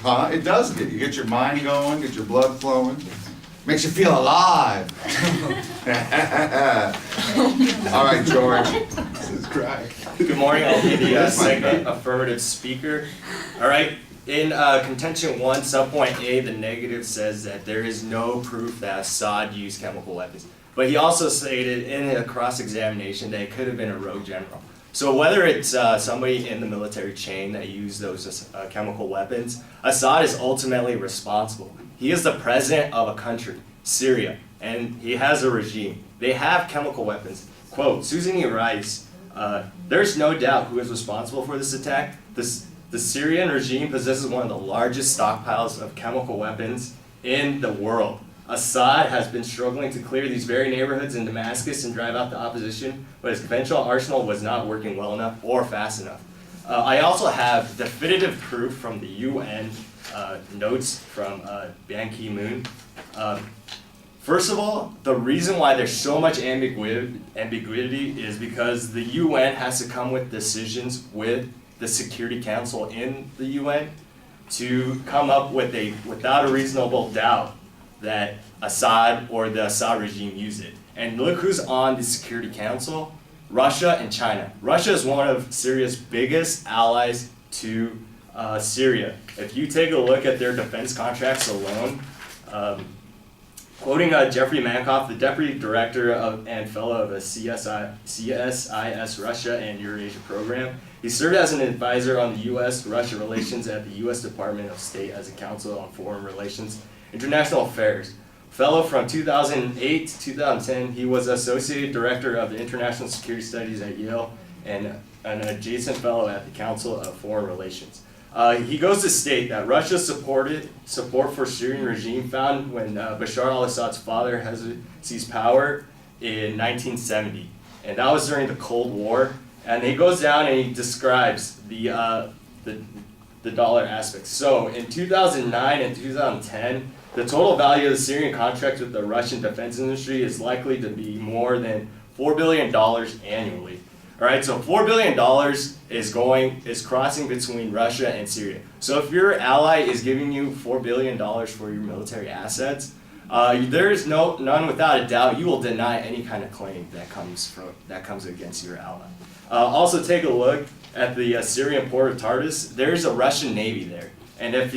Huh? It does you get your mind going, get your blood flowing. Makes you feel alive. All right, George. This is crack. Good morning. I'll be the second affirmative speaker. All right. In contention 1, subpoint A, the negative says that there is no proof that Assad used chemical weapons. But he also stated in a cross-examination that it could have been a rogue general. So whether it's somebody in the military chain that used those chemical weapons, Assad is ultimately responsible. He is the president of a country, Syria, and he has a regime. They have chemical weapons. Quote, Susan E. Rice, there's no doubt who is responsible for this attack. The Syrian regime possesses one of the largest stockpiles of chemical weapons in the world. Assad has been struggling to clear these very neighborhoods in Damascus and drive out the opposition, but his conventional arsenal was not working well enough or fast enough. I also have definitive proof from the UN notes from Ban Ki-moon. First of all, the reason why there's so much ambiguity is because the UN has to come with decisions with the Security Council in the UN to come up with without a reasonable doubt that Assad or the Assad regime used it. And look who's on the Security Council, Russia and China. Russia is one of Syria's biggest allies to Syria. If you take a look at their defense contracts alone, quoting Jeffrey Mankoff, the deputy director and fellow of the CSIS Russia and Eurasia program, he served as an advisor on the U.S.-Russia relations at the U.S. Department of State as a Council on Foreign Relations, International Affairs. Fellow from 2008 to 2010, he was Associate Director of the International Security Studies at Yale and an adjacent fellow at the Council of Foreign Relations. He goes to state that Russia's support for Syrian regime found when Bashar al-Assad's father has seized power in 1970, and that was during the Cold War. And he goes down and he describes the dollar aspects. So in 2009 and 2010, the total value of the Syrian contract with the Russian defense industry is likely to be more than $4 billion annually. All right, so $4 billion is crossing between Russia and Syria. So if your ally is giving you $4 billion for your military assets, there is none without a doubt you will deny any kind of claim that comes against your ally. Also, take a look at the Syrian port of Tartus. There's a Russian navy there, and if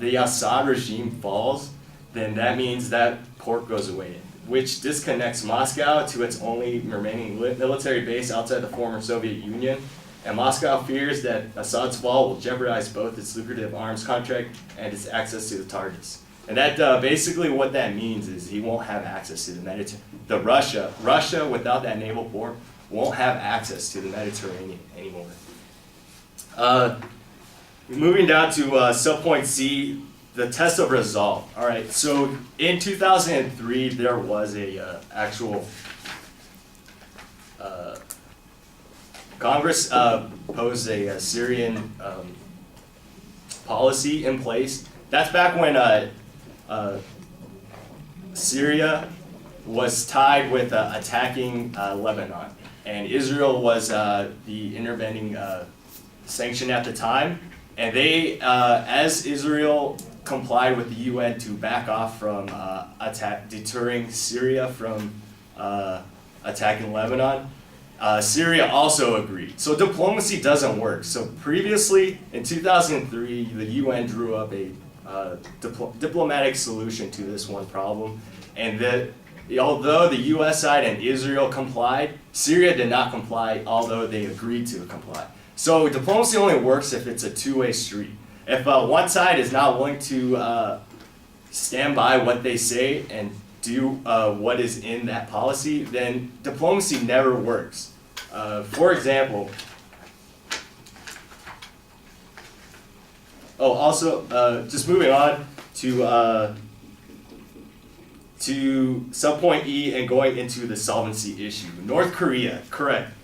the Assad regime falls, then that means that port goes away, which disconnects Moscow to its only remaining military base outside the former Soviet Union. And Moscow fears that Assad's fall will jeopardize both its lucrative arms contract and its access to the Tartus. And that basically what that means is he won't have access to the Mediterranean. Russia without that naval port won't have access to the Mediterranean anymore. Moving down to subpoint C, the test of resolve. All right, so in 2003, there was a actual Congress posed a Syrian policy in place. That's back when Syria was tied with attacking Lebanon, and Israel was the intervening sanction at the time. And they, as Israel complied with the UN to back off from deterring Syria from attacking Lebanon, Syria also agreed. So diplomacy doesn't work. So previously, in 2003, the UN drew up a diplomatic solution to this one problem, and that although the U.S. side and Israel complied, Syria did not comply, although they agreed to comply. So diplomacy only works if it's a two-way street. If one side is not willing to stand by what they say and do what is in that policy, then diplomacy never works. For example, just moving on to subpoint E and going into the solvency issue. North Korea, correct.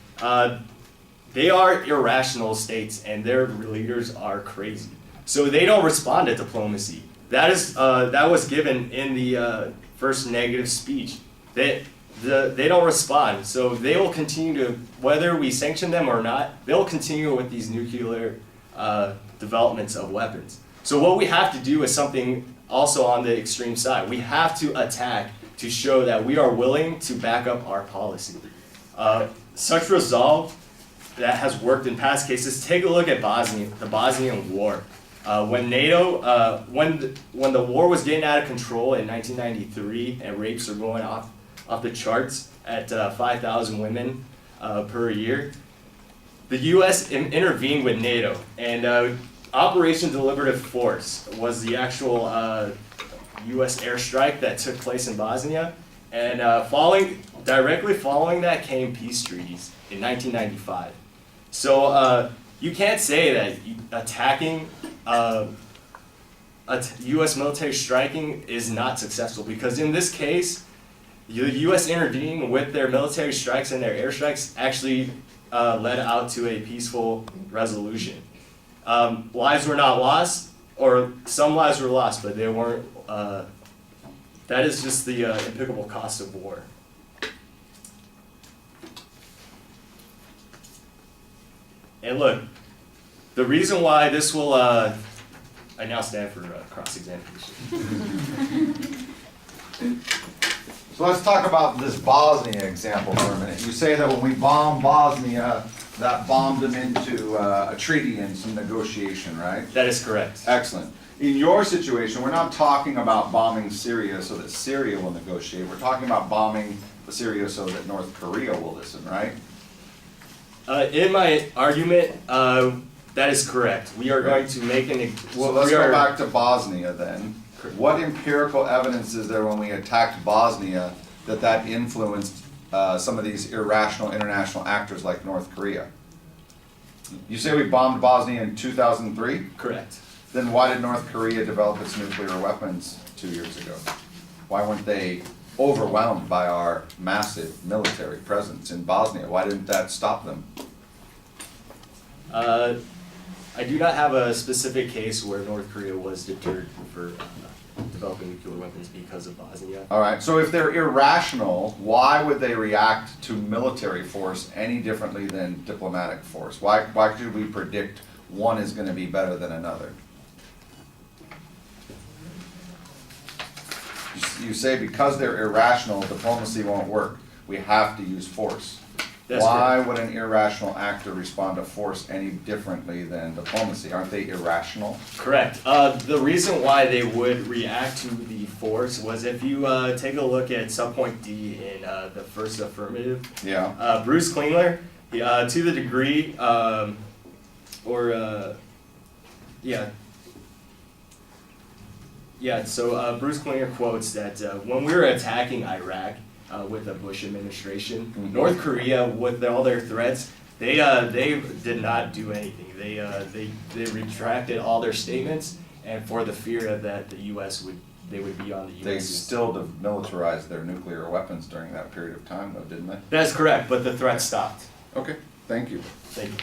They are irrational states and their leaders are crazy. So they don't respond to diplomacy. That was given in the first negative speech. They don't respond. So they will continue to, whether we sanction them or not, they'll continue with these nuclear developments of weapons. So what we have to do is something also on the extreme side. We have to attack to show that we are willing to back up our policy. Such resolve that has worked in past cases. Take a look at Bosnia, the Bosnian War. When NATO, when the war was getting out of control in 1993 and rapes are going off the charts at 5,000 women per year, the U.S. intervened with NATO, and Operation Deliberative Force was the actual U.S. airstrike that took place in Bosnia, and directly following that came peace treaties in 1995. So you can't say that attacking U.S. military striking is not successful, because in this case, the U.S. intervening with their military strikes and their airstrikes actually led out to a peaceful resolution. Lives were not lost, or some lives were lost, but they weren't. That is just the impeccable cost of war. And look, the reason why this will, I now stand for cross-examination. So let's talk about this Bosnia example for a minute. You say that when we bombed Bosnia, that bombed them into a treaty and some negotiation, right? That is correct. Excellent. In your situation, we're not talking about bombing Syria so that Syria will negotiate. We're talking about bombing Syria so that North Korea will listen, right? In my argument, that is correct. We are going to make So let's go back to Bosnia then. What empirical evidence is there when we attacked Bosnia that influenced some of these irrational international actors like North Korea? You say we bombed Bosnia in 2003? Correct. Then why did North Korea develop its nuclear weapons 2 years ago? Why weren't they overwhelmed by our massive military presence in Bosnia? Why didn't that stop them? I do not have a specific case where North Korea was deterred for developing nuclear weapons because of Bosnia. All right, so if they're irrational, why would they react to military force any differently than diplomatic force? Why should we predict one is going to be better than another? You say because they're irrational, diplomacy won't work. We have to use force. That's Why correct. would an irrational actor respond to force any differently than diplomacy? Aren't they irrational? Correct. The reason why they would react to the force was if you take a look at subpoint D in the first affirmative. Yeah. Bruce Klingler, to the degree, so Bruce Klingler quotes that when we were attacking Iraq with the Bush administration, Mm-hmm. North Korea, with all their threats, they did not do anything. They retracted all their statements, and for the fear that the U.S. would be on the U.S. They still demilitarized their nuclear weapons during that period of time, though, didn't they? That's correct, but the threat stopped. Okay, thank you. Thank you.